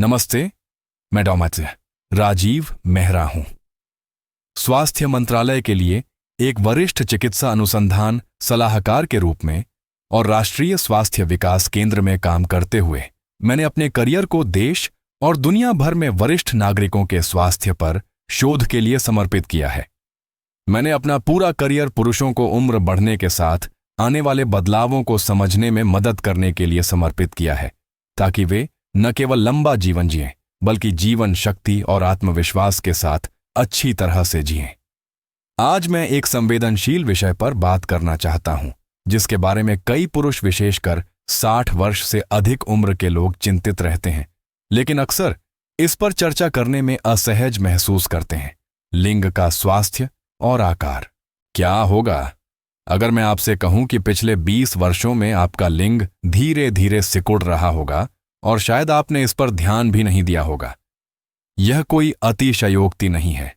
नमस्ते, मैं डॉक्टर राजीव मेहरा हूं। स्वास्थ्य मंत्रालय के लिए एक वरिष्ठ चिकित्सा अनुसंधान सलाहकार के रूप में और राष्ट्रीय स्वास्थ्य विकास केंद्र में काम करते हुए मैंने अपने करियर को देश और दुनिया भर में वरिष्ठ नागरिकों के स्वास्थ्य पर शोध के लिए समर्पित किया है। मैंने अपना पूरा करियर पुरुषों को उम्र बढ़ने के साथ आने वाले बदलावों को समझने में मदद करने के लिए समर्पित किया है, ताकि वे न केवल लंबा जीवन जिएं, बल्कि जीवन शक्ति और आत्मविश्वास के साथ अच्छी तरह से जिएं। आज मैं एक संवेदनशील विषय पर बात करना चाहता हूं, जिसके बारे में कई पुरुष, विशेषकर 60 वर्ष से अधिक उम्र के लोग चिंतित रहते हैं, लेकिन अक्सर इस पर चर्चा करने में असहज महसूस करते हैं। लिंग का स्वास्थ्य और आकार। क्या होगा अगर मैं आपसे कहूं कि पिछले 20 वर्षों में आपका लिंग धीरे धीरे सिकुड़ रहा होगा और शायद आपने इस पर ध्यान भी नहीं दिया होगा। यह कोई अतिशयोक्ति नहीं है,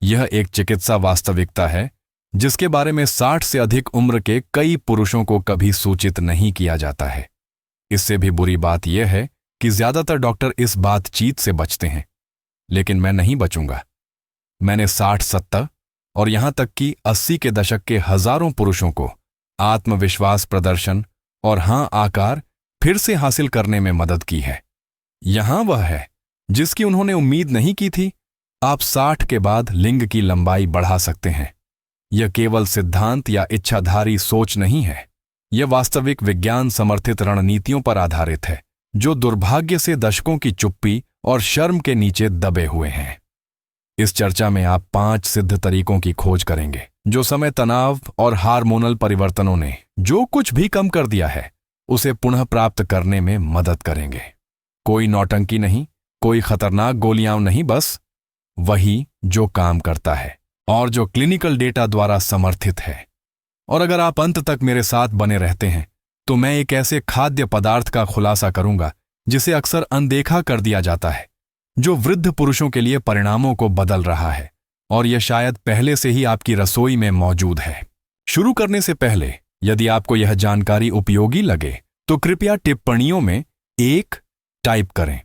यह एक चिकित्सा वास्तविकता है जिसके बारे में 60 से अधिक उम्र के कई पुरुषों को कभी सूचित नहीं किया जाता है। इससे भी बुरी बात यह है कि ज्यादातर डॉक्टर इस बातचीत से बचते हैं, लेकिन मैं नहीं बचूंगा। मैंने 60, 70 और यहां तक कि 80 के दशक के हजारों पुरुषों को आत्मविश्वास प्रदर्शन और आकार फिर से हासिल करने में मदद की है। यहां वह है जिसकी उन्होंने उम्मीद नहीं की थी। आप 60 के बाद लिंग की लंबाई बढ़ा सकते हैं। यह केवल सिद्धांत या इच्छाधारी सोच नहीं है, यह वास्तविक विज्ञान समर्थित रणनीतियों पर आधारित है, जो दुर्भाग्य से दशकों की चुप्पी और शर्म के नीचे दबे हुए हैं। इस चर्चा में आप 5 सिद्ध तरीकों की खोज करेंगे, जो समय, तनाव और हार्मोनल परिवर्तनों ने जो कुछ भी कम कर दिया है, उसे पुनः प्राप्त करने में मदद करेंगे। कोई नौटंकी नहीं, कोई खतरनाक गोलियां नहीं, बस वही जो काम करता है और जो क्लिनिकल डेटा द्वारा समर्थित है। और अगर आप अंत तक मेरे साथ बने रहते हैं, तो मैं एक ऐसे खाद्य पदार्थ का खुलासा करूंगा जिसे अक्सर अनदेखा कर दिया जाता है, जो वृद्ध पुरुषों के लिए परिणामों को बदल रहा है, और यह शायद पहले से ही आपकी रसोई में मौजूद है। शुरू करने से पहले, यदि आपको यह जानकारी उपयोगी लगे तो कृपया टिप्पणियों में 1 टाइप करें,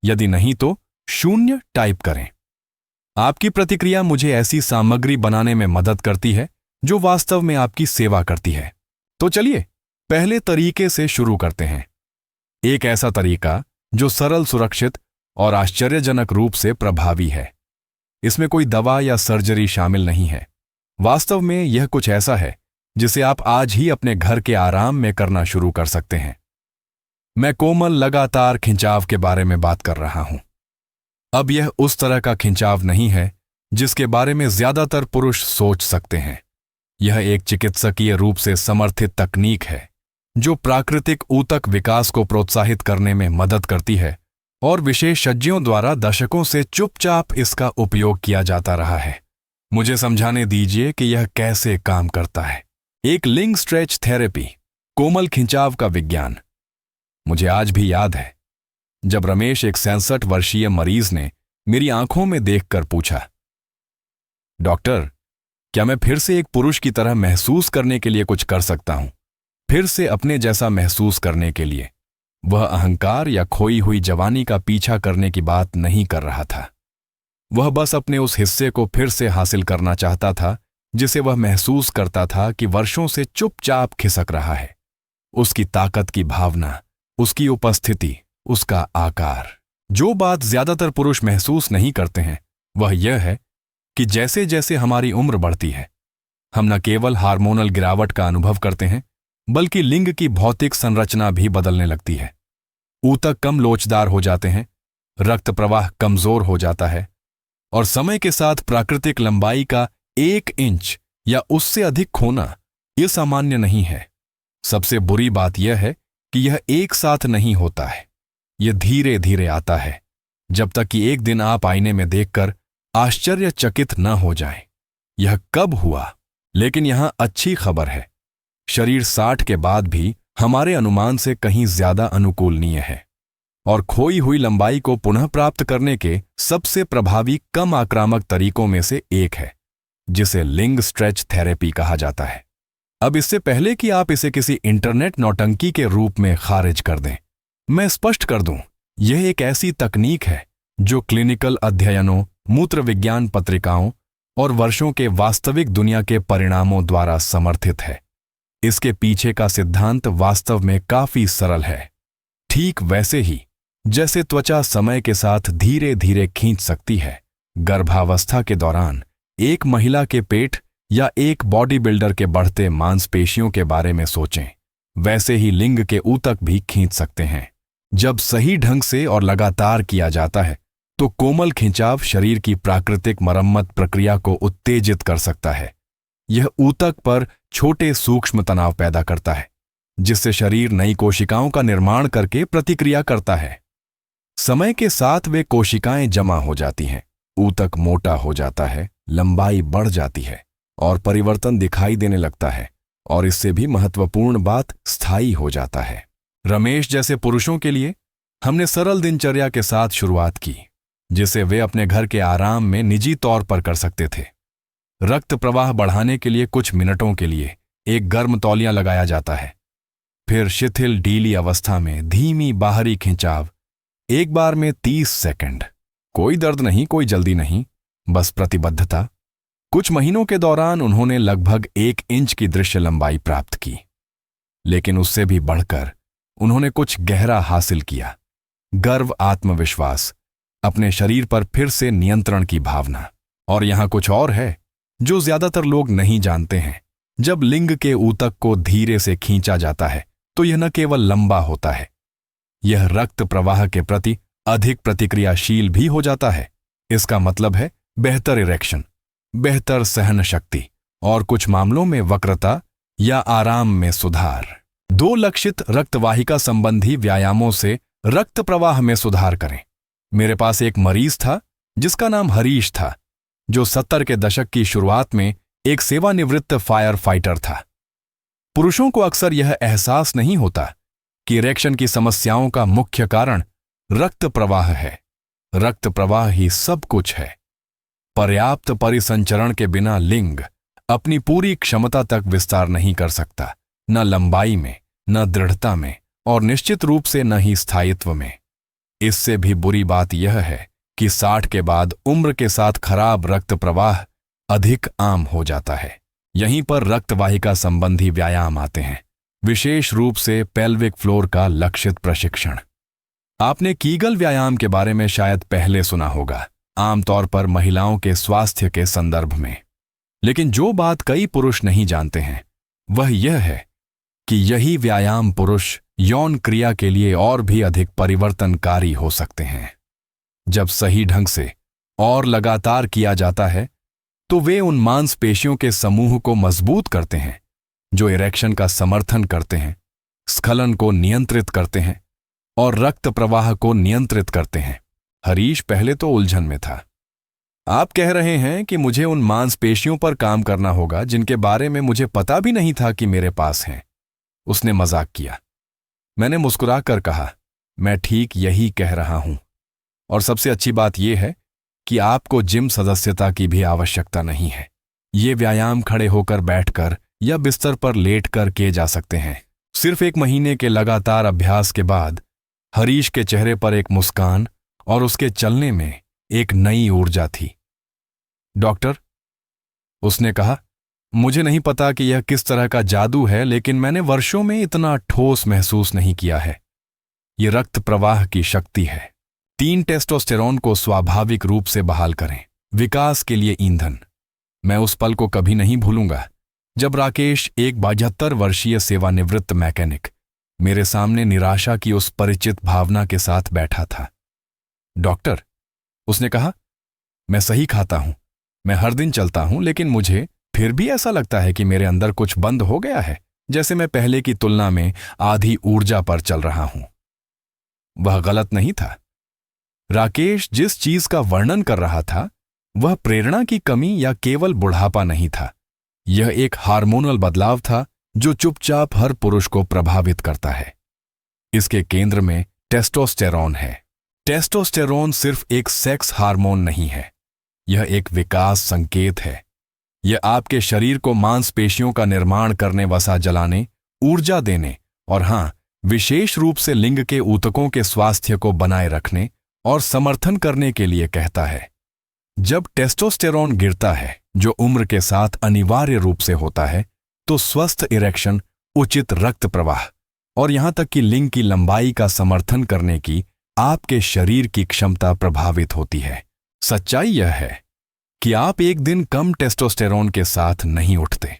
यदि नहीं तो 0 टाइप करें। आपकी प्रतिक्रिया मुझे ऐसी सामग्री बनाने में मदद करती है जो वास्तव में आपकी सेवा करती है। तो चलिए पहले तरीके से शुरू करते हैं। एक ऐसा तरीका जो सरल, सुरक्षित और आश्चर्यजनक रूप से प्रभावी है। इसमें कोई दवा या सर्जरी शामिल नहीं है। वास्तव में यह कुछ ऐसा है जिसे आप आज ही अपने घर के आराम में करना शुरू कर सकते हैं। मैं कोमल, लगातार खिंचाव के बारे में बात कर रहा हूं। अब यह उस तरह का खिंचाव नहीं है जिसके बारे में ज्यादातर पुरुष सोच सकते हैं। यह एक चिकित्सकीय रूप से समर्थित तकनीक है जो प्राकृतिक ऊतक विकास को प्रोत्साहित करने में मदद करती है, और विशेषज्ञों द्वारा दशकों से चुपचाप इसका उपयोग किया जाता रहा है। मुझे समझाने दीजिए कि यह कैसे काम करता है। एक लिंग स्ट्रेच थेरेपी, कोमल खिंचाव का विज्ञान। मुझे आज भी याद है जब रमेश, एक 66 वर्षीय मरीज ने मेरी आंखों में देखकर पूछा, डॉक्टर, क्या मैं फिर से एक पुरुष की तरह महसूस करने के लिए कुछ कर सकता हूं? फिर से अपने जैसा महसूस करने के लिए। वह अहंकार या खोई हुई जवानी का पीछा करने की बात नहीं कर रहा था। वह बस अपने उस हिस्से को फिर से हासिल करना चाहता था जिसे वह महसूस करता था कि वर्षों से चुपचाप खिसक रहा है। उसकी ताकत की भावना, उसकी उपस्थिति, उसका आकार। जो बात ज्यादातर पुरुष महसूस नहीं करते हैं वह यह है कि जैसे जैसे हमारी उम्र बढ़ती है, हम न केवल हार्मोनल गिरावट का अनुभव करते हैं, बल्कि लिंग की भौतिक संरचना भी बदलने लगती है। ऊतक कम लोचदार हो जाते हैं, रक्त प्रवाह कमजोर हो जाता है, और समय के साथ प्राकृतिक लंबाई का 1 इंच या उससे अधिक खोना यह सामान्य नहीं है। सबसे बुरी बात यह है कि यह एक साथ नहीं होता है, यह धीरे धीरे आता है, जब तक कि एक दिन आप आईने में देखकर आश्चर्यचकित न हो जाएं। यह कब हुआ? लेकिन यहां अच्छी खबर है, शरीर 60 के बाद भी हमारे अनुमान से कहीं ज्यादा अनुकूलनीय है, और खोई हुई लंबाई को पुनः प्राप्त करने के सबसे प्रभावी, कम आक्रामक तरीकों में से एक है, जिसे लिंग स्ट्रेच थेरेपी कहा जाता है। अब इससे पहले कि आप इसे किसी इंटरनेट नौटंकी के रूप में खारिज कर दें, मैं स्पष्ट कर दूं यह एक ऐसी तकनीक है जो क्लिनिकल अध्ययनों, मूत्र विज्ञान पत्रिकाओं और वर्षों के वास्तविक दुनिया के परिणामों द्वारा समर्थित है। इसके पीछे का सिद्धांत वास्तव में काफी सरल है। ठीक वैसे ही जैसे त्वचा समय के साथ धीरे धीरे खींच सकती है, गर्भावस्था के दौरान एक महिला के पेट या एक बॉडी बिल्डर के बढ़ते मांसपेशियों के बारे में सोचें, वैसे ही लिंग के ऊतक भी खींच सकते हैं। जब सही ढंग से और लगातार किया जाता है तो कोमल खिंचाव शरीर की प्राकृतिक मरम्मत प्रक्रिया को उत्तेजित कर सकता है। यह ऊतक पर छोटे सूक्ष्म तनाव पैदा करता है, जिससे शरीर नई कोशिकाओं का निर्माण करके प्रतिक्रिया करता है। समय के साथ वे कोशिकाएं जमा हो जाती हैं, ऊतक मोटा हो जाता है, लंबाई बढ़ जाती है और परिवर्तन दिखाई देने लगता है, और इससे भी महत्वपूर्ण बात, स्थायी हो जाता है। रमेश जैसे पुरुषों के लिए हमने सरल दिनचर्या के साथ शुरुआत की, जिसे वे अपने घर के आराम में निजी तौर पर कर सकते थे। रक्त प्रवाह बढ़ाने के लिए कुछ मिनटों के लिए एक गर्म तौलिया लगाया जाता है, फिर शिथिल ढीली अवस्था में धीमी बाहरी खिंचाव, एक बार में 30 सेकंड। कोई दर्द नहीं, कोई जल्दी नहीं, बस प्रतिबद्धता। कुछ महीनों के दौरान उन्होंने लगभग 1 इंच की दृश्य लंबाई प्राप्त की, लेकिन उससे भी बढ़कर उन्होंने कुछ गहरा हासिल किया। गर्व, आत्मविश्वास, अपने शरीर पर फिर से नियंत्रण की भावना। और यहां कुछ और है जो ज्यादातर लोग नहीं जानते हैं। जब लिंग के ऊतक को धीरे से खींचा जाता है तो यह न केवल लंबा होता है, यह रक्त प्रवाह के प्रति अधिक प्रतिक्रियाशील भी हो जाता है। इसका मतलब है बेहतर इरेक्शन, बेहतर सहन शक्ति और कुछ मामलों में वक्रता या आराम में सुधार। 2 लक्षित रक्तवाहिका संबंधी व्यायामों से रक्त प्रवाह में सुधार करें। मेरे पास एक मरीज था जिसका नाम हरीश था, जो 70 के दशक की शुरुआत में एक सेवानिवृत्त फायर फाइटर था। पुरुषों को अक्सर यह एहसास नहीं होता कि इरेक्शन की समस्याओं का मुख्य कारण रक्त प्रवाह है। रक्त प्रवाह ही सब कुछ है। पर्याप्त परिसंचरण के बिना लिंग अपनी पूरी क्षमता तक विस्तार नहीं कर सकता, न लंबाई में, न दृढ़ता में और निश्चित रूप से न ही स्थायित्व में। इससे भी बुरी बात यह है कि 60 के बाद उम्र के साथ खराब रक्त प्रवाह अधिक आम हो जाता है। यहीं पर रक्तवाहिका संबंधी व्यायाम आते हैं, विशेष रूप से पेल्विक फ्लोर का लक्षित प्रशिक्षण। आपने कीगल व्यायाम के बारे में शायद पहले सुना होगा, आमतौर पर महिलाओं के स्वास्थ्य के संदर्भ में। लेकिन जो बात कई पुरुष नहीं जानते हैं वह यह है कि यही व्यायाम पुरुष यौन क्रिया के लिए और भी अधिक परिवर्तनकारी हो सकते हैं। जब सही ढंग से और लगातार किया जाता है तो वे उन मांसपेशियों के समूह को मजबूत करते हैं जो इरेक्शन का समर्थन करते हैं, स्खलन को नियंत्रित करते हैं और रक्त प्रवाह को नियंत्रित करते हैं। हरीश पहले तो उलझन में था। आप कह रहे हैं कि मुझे उन मांसपेशियों पर काम करना होगा जिनके बारे में मुझे पता भी नहीं था कि मेरे पास हैं। उसने मजाक किया। मैंने मुस्कुराकर कहा, मैं ठीक यही कह रहा हूं। और सबसे अच्छी बात यह है कि आपको जिम सदस्यता की भी आवश्यकता नहीं है। ये व्यायाम खड़े होकर, बैठकर या बिस्तर पर लेटकर किए जा सकते हैं। सिर्फ 1 महीने के लगातार अभ्यास के बाद हरीश के चेहरे पर एक मुस्कान और उसके चलने में एक नई ऊर्जा थी। डॉक्टर, उसने कहा, मुझे नहीं पता कि यह किस तरह का जादू है, लेकिन मैंने वर्षों में इतना ठोस महसूस नहीं किया है। यह रक्त प्रवाह की शक्ति है। 3 टेस्टोस्टेरोन को स्वाभाविक रूप से बहाल करें, विकास के लिए ईंधन। मैं उस पल को कभी नहीं भूलूंगा जब राकेश, एक 72 वर्षीय सेवानिवृत्त मैकेनिक, मेरे सामने निराशा की उस परिचित भावना के साथ बैठा था। डॉक्टर, उसने कहा, मैं सही खाता हूं, मैं हर दिन चलता हूं, लेकिन मुझे फिर भी ऐसा लगता है कि मेरे अंदर कुछ बंद हो गया है, जैसे मैं पहले की तुलना में आधी ऊर्जा पर चल रहा हूं। वह गलत नहीं था। राकेश जिस चीज का वर्णन कर रहा था वह प्रेरणा की कमी या केवल बुढ़ापा नहीं था। यह एक हार्मोनल बदलाव था जो चुपचाप हर पुरुष को प्रभावित करता है। इसके केंद्र में टेस्टोस्टेरोन है। टेस्टोस्टेरोन सिर्फ एक सेक्स हार्मोन नहीं है, यह एक विकास संकेत है। यह आपके शरीर को मांसपेशियों का निर्माण करने, वसा जलाने, ऊर्जा देने और हां, विशेष रूप से लिंग के ऊतकों के स्वास्थ्य को बनाए रखने और समर्थन करने के लिए कहता है। जब टेस्टोस्टेरोन गिरता है, जो उम्र के साथ अनिवार्य रूप से होता है, तो स्वस्थ इरेक्शन, उचित रक्त प्रवाह और यहां तक कि लिंग की लंबाई का समर्थन करने की आपके शरीर की क्षमता प्रभावित होती है। सच्चाई यह है कि आप एक दिन कम टेस्टोस्टेरोन के साथ नहीं उठते।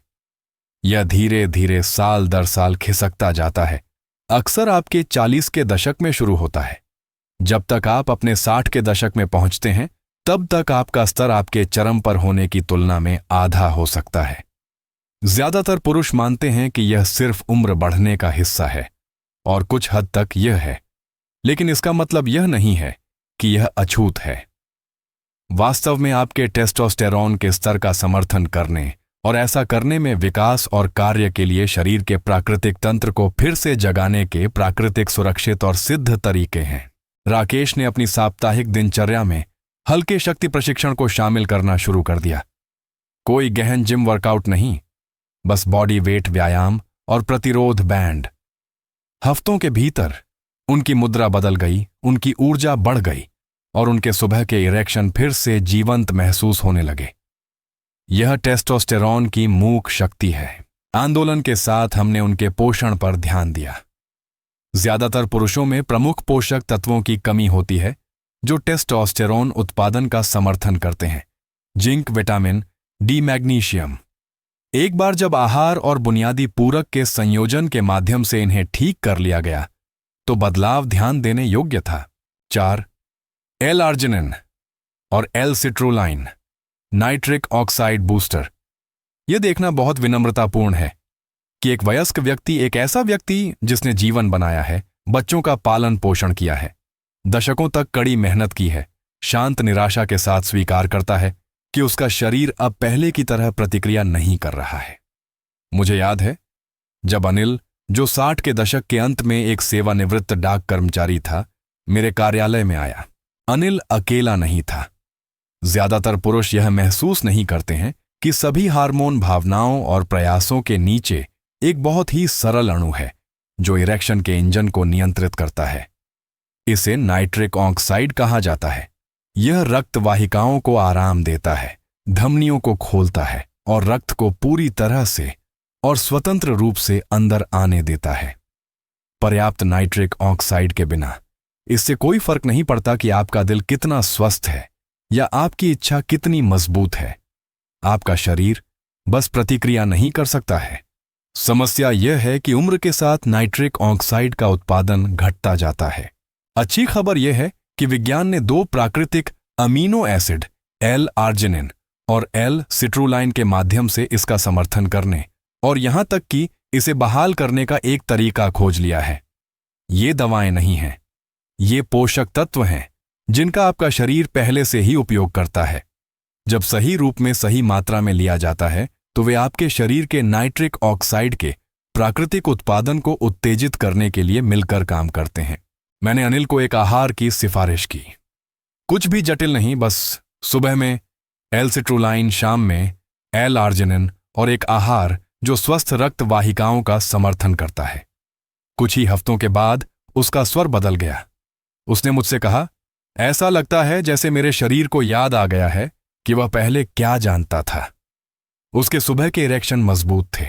यह धीरे धीरे साल दर साल खिसकता जाता है। अक्सर आपके 40 के दशक में शुरू होता है। जब तक आप अपने 60 के दशक में पहुंचते हैं, तब तक आपका स्तर आपके चरम पर होने की तुलना में आधा हो सकता है। ज्यादातर पुरुष मानते हैं कि यह सिर्फ उम्र बढ़ने का हिस्सा है, और कुछ हद तक यह है, लेकिन इसका मतलब यह नहीं है कि यह अछूत है। वास्तव में आपके टेस्टोस्टेरोन के स्तर का समर्थन करने और ऐसा करने में विकास और कार्य के लिए शरीर के प्राकृतिक तंत्र को फिर से जगाने के प्राकृतिक, सुरक्षित और सिद्ध तरीके हैं। राकेश ने अपनी साप्ताहिक दिनचर्या में हल्के शक्ति प्रशिक्षण को शामिल करना शुरू कर दिया। कोई गहन जिम वर्कआउट नहीं, बस बॉडी वेट व्यायाम और प्रतिरोध बैंड। हफ्तों के भीतर उनकी मुद्रा बदल गई, उनकी ऊर्जा बढ़ गई और उनके सुबह के इरेक्शन फिर से जीवंत महसूस होने लगे। यह टेस्टोस्टेरोन की मूक शक्ति है। आंदोलन के साथ हमने उनके पोषण पर ध्यान दिया। ज्यादातर पुरुषों में प्रमुख पोषक तत्वों की कमी होती है जो टेस्टोस्टेरोन उत्पादन का समर्थन करते हैं। Zinc, vitamin D, magnesium. एक बार जब आहार और बुनियादी पूरक के संयोजन के माध्यम से इन्हें ठीक कर लिया गया, तो बदलाव ध्यान देने योग्य था। 4. एल-आर्जिनिन और एल-सिट्रुलाइन, नाइट्रिक ऑक्साइड बूस्टर। यह देखना बहुत विनम्रतापूर्ण है कि एक वयस्क व्यक्ति, एक ऐसा व्यक्ति जिसने जीवन बनाया है, बच्चों का पालन पोषण किया है, दशकों तक कड़ी मेहनत की है, शांत निराशा के साथ स्वीकार करता है कि उसका शरीर अब पहले की तरह प्रतिक्रिया नहीं कर रहा है। मुझे याद है जब अनिल, जो 60 के दशक के अंत में एक सेवानिवृत्त डाक कर्मचारी था, मेरे कार्यालय में आया। अनिल अकेला नहीं था। ज्यादातर पुरुष यह महसूस नहीं करते हैं कि सभी हार्मोन, भावनाओं और प्रयासों के नीचे एक बहुत ही सरल अणु है जो इरेक्शन के इंजन को नियंत्रित करता है। इसे नाइट्रिक ऑक्साइड कहा जाता है। यह रक्त वाहिकाओं को आराम देता है, धमनियों को खोलता है और रक्त को पूरी तरह से और स्वतंत्र रूप से अंदर आने देता है। पर्याप्त नाइट्रिक ऑक्साइड के बिना इससे कोई फर्क नहीं पड़ता कि आपका दिल कितना स्वस्थ है या आपकी इच्छा कितनी मजबूत है। आपका शरीर बस प्रतिक्रिया नहीं कर सकता है। समस्या यह है कि उम्र के साथ नाइट्रिक ऑक्साइड का उत्पादन घटता जाता है। अच्छी खबर यह है कि विज्ञान ने 2 प्राकृतिक अमीनो एसिड, एल-आर्जिनिन और एल-सिट्रुलाइन के माध्यम से इसका समर्थन करने और यहां तक कि इसे बहाल करने का एक तरीका खोज लिया है। ये दवाएं नहीं हैं, ये पोषक तत्व हैं जिनका आपका शरीर पहले से ही उपयोग करता है। जब सही रूप में, सही मात्रा में लिया जाता है, तो वे आपके शरीर के नाइट्रिक ऑक्साइड के प्राकृतिक उत्पादन को उत्तेजित करने के लिए मिलकर काम करते हैं। मैंने अनिल को एक आहार की सिफारिश की। कुछ भी जटिल नहीं, बस सुबह में एल-सिट्रुलाइन, शाम में एल-आर्जिनिन और एक आहार जो स्वस्थ रक्त वाहिकाओं का समर्थन करता है। कुछ ही हफ्तों के बाद उसका स्वर बदल गया। उसने मुझसे कहा, ऐसा लगता है जैसे मेरे शरीर को याद आ गया है कि वह पहले क्या जानता था। उसके सुबह के इरेक्शन मजबूत थे।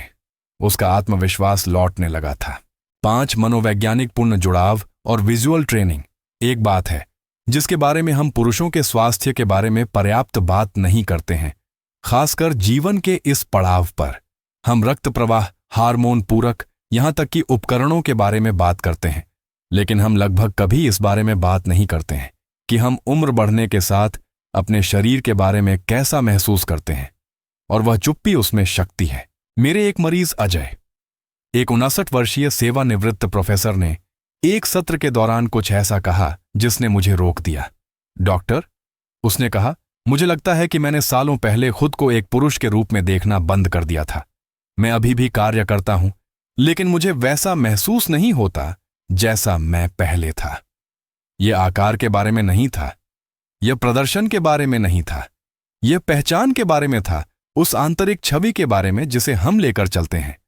उसका आत्मविश्वास लौटने लगा था। 5 मनोवैज्ञानिक पूर्ण जुड़ाव और विजुअल ट्रेनिंग एक बात है जिसके बारे में हम पुरुषों के स्वास्थ्य के बारे में पर्याप्त बात नहीं करते हैं। खासकर जीवन के इस पड़ाव पर हम रक्त प्रवाह, हार्मोन पूरक, यहां तक कि उपकरणों के बारे में बात करते हैं, लेकिन हम लगभग कभी इस बारे में बात नहीं करते हैं कि हम उम्र बढ़ने के साथ अपने शरीर के बारे में कैसा महसूस करते हैं, और वह चुप्पी उसमें शक्ति है। मेरे एक मरीज अजय, एक 59 वर्षीय सेवानिवृत्त प्रोफेसर ने एक सत्र के दौरान कुछ ऐसा कहा जिसने मुझे रोक दिया। डॉक्टर, उसने कहा, मुझे लगता है कि मैंने सालों पहले खुद को एक पुरुष के रूप में देखना बंद कर दिया था। मैं अभी भी कार्य करता हूं, लेकिन मुझे वैसा महसूस नहीं होता जैसा मैं पहले था। यह आकार के बारे में नहीं था, यह प्रदर्शन के बारे में नहीं था, यह पहचान के बारे में था, उस आंतरिक छवि के बारे में जिसे हम लेकर चलते हैं।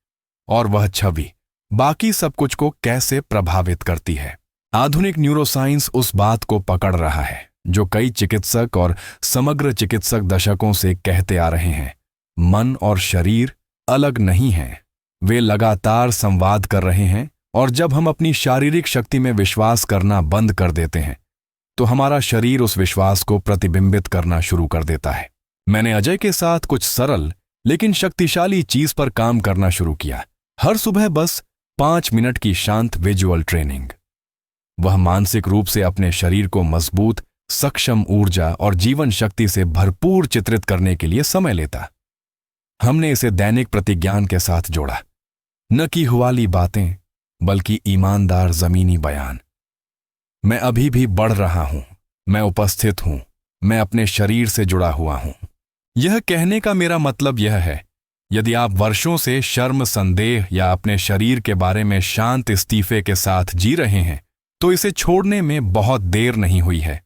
और वह छवि बाकी सब कुछ को कैसे प्रभावित करती है। आधुनिक न्यूरोसाइंस उस बात को पकड़ रहा है जो कई चिकित्सक और समग्र चिकित्सक दशकों से कहते आ रहे हैं। मन और शरीर अलग नहीं हैं, वे लगातार संवाद कर रहे हैं, और जब हम अपनी शारीरिक शक्ति में विश्वास करना बंद कर देते हैं तो हमारा शरीर उस विश्वास को प्रतिबिंबित करना शुरू कर देता है। मैंने अजय के साथ कुछ सरल लेकिन शक्तिशाली चीज पर काम करना शुरू किया। हर सुबह बस 5 मिनट की शांत विजुअल ट्रेनिंग। वह मानसिक रूप से अपने शरीर को मजबूत, सक्षम, ऊर्जा और जीवन शक्ति से भरपूर चित्रित करने के लिए समय लेता। हमने इसे दैनिक प्रतिज्ञान के साथ जोड़ा, न कि हुआली बातें बल्कि ईमानदार जमीनी बयान। मैं अभी भी बढ़ रहा हूं, मैं उपस्थित हूं, मैं अपने शरीर से जुड़ा हुआ हूं। यह कहने का मेरा मतलब यह है, यदि आप वर्षों से शर्म, संदेह या अपने शरीर के बारे में शांत इस्तीफे के साथ जी रहे हैं तो इसे छोड़ने में बहुत देर नहीं हुई है।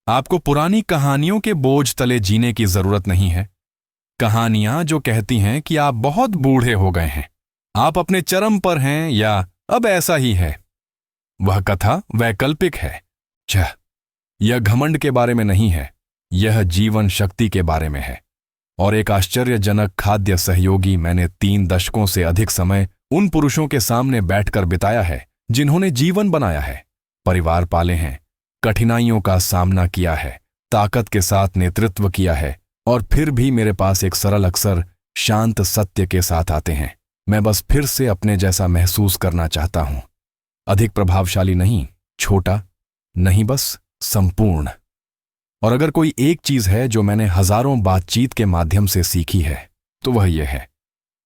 आपको पुरानी कहानियों के बोझ तले जीने की जरूरत नहीं है। कहानियां जो कहती हैं कि आप बहुत बूढ़े हो गए हैं, आप अपने चरम पर हैं या अब ऐसा ही है, वह कथा वैकल्पिक है। यह घमंड के बारे में नहीं है, यह जीवन शक्ति के बारे में है। और एक आश्चर्यजनक खाद्य सहयोगी, मैंने 3 दशकों से अधिक समय उन पुरुषों के सामने बैठकर बिताया है जिन्होंने जीवन बनाया है, परिवार पाले हैं, कठिनाइयों का सामना किया है, ताकत के साथ नेतृत्व किया है, और फिर भी मेरे पास एक सरल, अक्सर शांत सत्य के साथ आते हैं, मैं बस फिर से अपने जैसा महसूस करना चाहता हूं। अधिक प्रभावशाली नहीं, छोटा नहीं, बस संपूर्ण। और अगर कोई एक चीज है जो मैंने हजारों बातचीत के माध्यम से सीखी है तो वह यह है,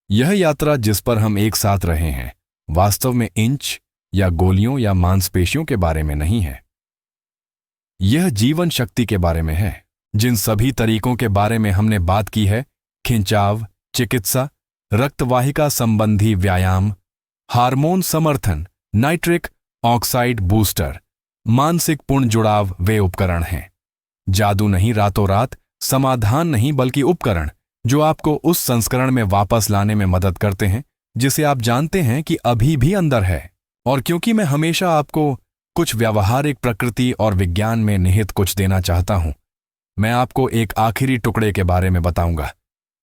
यह यात्रा जिस पर हम एक साथ रहे हैं वास्तव में इंच या गोलियों या मांसपेशियों के बारे में नहीं है। यह जीवन शक्ति के बारे में है। जिन सभी तरीकों के बारे में हमने बात की है, खिंचाव, चिकित्सा, रक्तवाहिका संबंधी व्यायाम, हार्मोन समर्थन, नाइट्रिक ऑक्साइड बूस्टर, मानसिक पूर्ण जुड़ाव, वे उपकरण हैं। जादू नहीं, रातों रात समाधान नहीं, बल्कि उपकरण जो आपको उस संस्करण में वापस लाने में मदद करते हैं जिसे आप जानते हैं कि अभी भी अंदर है। और क्योंकि मैं हमेशा आपको कुछ व्यावहारिक प्रकृति और विज्ञान में निहित कुछ देना चाहता हूं, मैं आपको एक आखिरी टुकड़े के बारे में बताऊंगा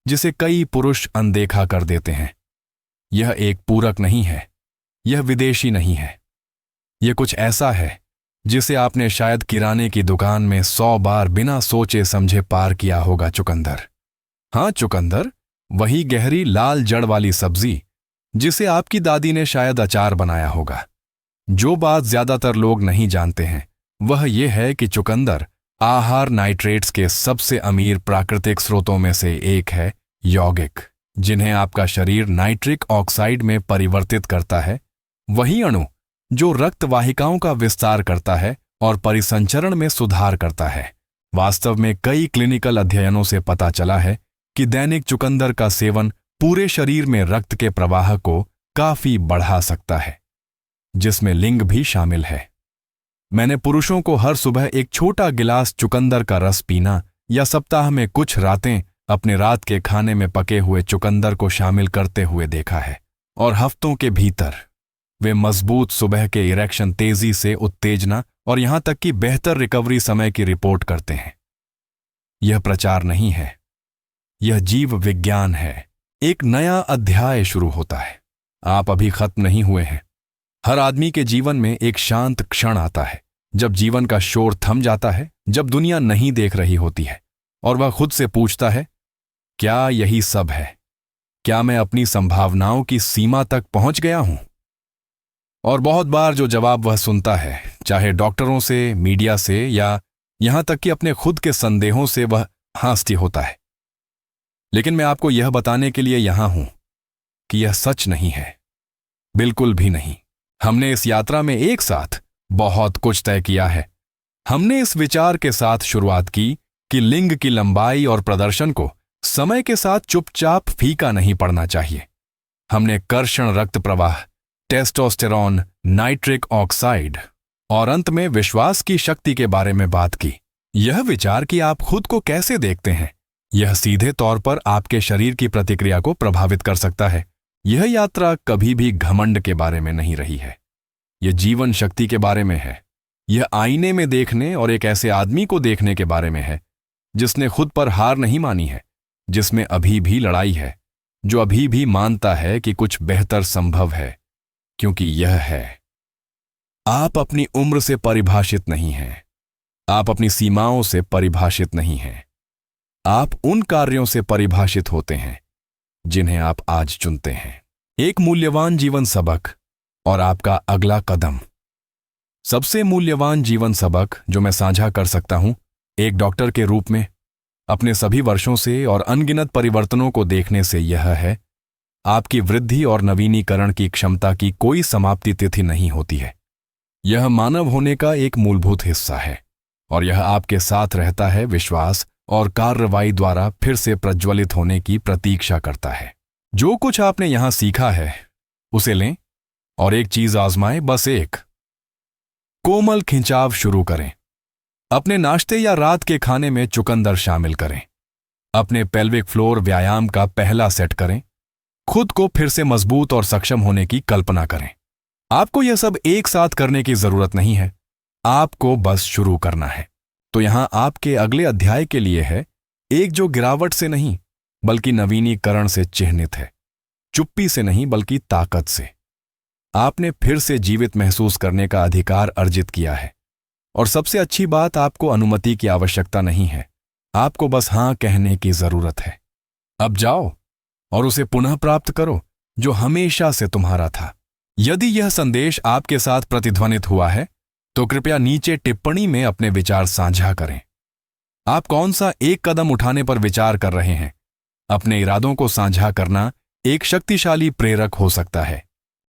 जिसे कई पुरुष अनदेखा कर देते हैं। यह एक पूरक नहीं है, यह विदेशी नहीं है, यह कुछ ऐसा है जिसे आपने शायद किराने की दुकान में 100 बार बिना सोचे समझे पार किया होगा। चुकंदर। हाँ, चुकंदर, वही गहरी लाल जड़ वाली सब्जी जिसे आपकी दादी ने शायद अचार बनाया होगा। जो बात ज्यादातर लोग नहीं जानते हैं वह यह है कि चुकंदर आहार नाइट्रेट्स के सबसे अमीर प्राकृतिक स्रोतों में से एक है, यौगिक जिन्हें आपका शरीर नाइट्रिक ऑक्साइड में परिवर्तित करता है, वही अणु जो रक्त वाहिकाओं का विस्तार करता है और परिसंचरण में सुधार करता है। वास्तव में कई क्लिनिकल अध्ययनों से पता चला है कि दैनिक चुकंदर का सेवन पूरे शरीर में रक्त के प्रवाह को काफी बढ़ा सकता है, जिसमें लिंग भी शामिल है। मैंने पुरुषों को हर सुबह एक छोटा गिलास चुकंदर का रस पीना या सप्ताह में कुछ रातें अपने रात के खाने में पके हुए चुकंदर को शामिल करते हुए देखा है, और हफ्तों के भीतर वे मजबूत सुबह के इरेक्शन, तेजी से उत्तेजना और यहां तक कि बेहतर रिकवरी समय की रिपोर्ट करते हैं। यह प्रचार नहीं है, यह जीव विज्ञान है। एक नया अध्याय शुरू होता है। आप अभी खत्म नहीं हुए हैं। हर आदमी के जीवन में एक शांत क्षण आता है जब जीवन का शोर थम जाता है, जब दुनिया नहीं देख रही होती है और वह खुद से पूछता है, क्या यही सब है? क्या मैं अपनी संभावनाओं की सीमा तक पहुंच गया हूं? और बहुत बार जो जवाब वह सुनता है, चाहे डॉक्टरों से, मीडिया से या यहां तक कि अपने खुद के संदेहों से, वह हास्य होता है। लेकिन मैं आपको यह बताने के लिए यहां हूं कि यह सच नहीं है, बिल्कुल भी नहीं। हमने इस यात्रा में एक साथ बहुत कुछ तय किया है। हमने इस विचार के साथ शुरुआत की कि लिंग की लंबाई और प्रदर्शन को समय के साथ चुपचाप फीका नहीं पड़ना चाहिए। हमने कर्षण रक्त प्रवाह, टेस्टोस्टेरॉन, नाइट्रिक ऑक्साइड और अंत में विश्वास की शक्ति के बारे में बात की। यह विचार कि आप खुद को कैसे देखते हैं, यह सीधे तौर पर आपके शरीर की प्रतिक्रिया को प्रभावित कर सकता है। यह यात्रा कभी भी घमंड के बारे में नहीं रही है। यह जीवन शक्ति के बारे में है। यह आईने में देखने और एक ऐसे आदमी को देखने के बारे में है जिसने खुद पर हार नहीं मानी है, जिसमें अभी भी लड़ाई है, जो अभी भी मानता है कि कुछ बेहतर संभव है, क्योंकि यह है। आप अपनी उम्र से परिभाषित नहीं हैं। आप अपनी सीमाओं से परिभाषित नहीं हैं। आप उन कार्यों से परिभाषित होते हैं जिन्हें आप आज चुनते हैं। एक मूल्यवान जीवन सबक और आपका अगला कदम। सबसे मूल्यवान जीवन सबक जो मैं साझा कर सकता हूं एक डॉक्टर के रूप में अपने सभी वर्षों से और अनगिनत परिवर्तनों को देखने से यह है, आपकी वृद्धि और नवीनीकरण की क्षमता की कोई समाप्ति तिथि नहीं होती है। यह मानव होने का एक मूलभूत हिस्सा है और यह आपके साथ रहता है, विश्वास और कार्रवाई द्वारा फिर से प्रज्वलित होने की प्रतीक्षा करता है। जो कुछ आपने यहां सीखा है उसे लें और एक चीज आजमाएं, बस एक कोमल खिंचाव शुरू करें। अपने नाश्ते या रात के खाने में चुकंदर शामिल करें। अपने पेल्विक फ्लोर व्यायाम का पहला सेट करें। खुद को फिर से मजबूत और सक्षम होने की कल्पना करें। आपको यह सब एक साथ करने की जरूरत नहीं है, आपको बस शुरू करना है। तो यहां आपके अगले अध्याय के लिए है एक जो गिरावट से नहीं बल्कि नवीनीकरण से चिह्नित है, चुप्पी से नहीं बल्कि ताकत से। आपने फिर से जीवित महसूस करने का अधिकार अर्जित किया है और सबसे अच्छी बात, आपको अनुमति की आवश्यकता नहीं है, आपको बस हां कहने की जरूरत है। अब जाओ और उसे पुनः प्राप्त करो जो हमेशा से तुम्हारा था। यदि यह संदेश आपके साथ प्रतिध्वनित हुआ है तो कृपया नीचे टिप्पणी में अपने विचार साझा करें। आप कौन सा एक कदम उठाने पर विचार कर रहे हैं? अपने इरादों को साझा करना एक शक्तिशाली प्रेरक हो सकता है।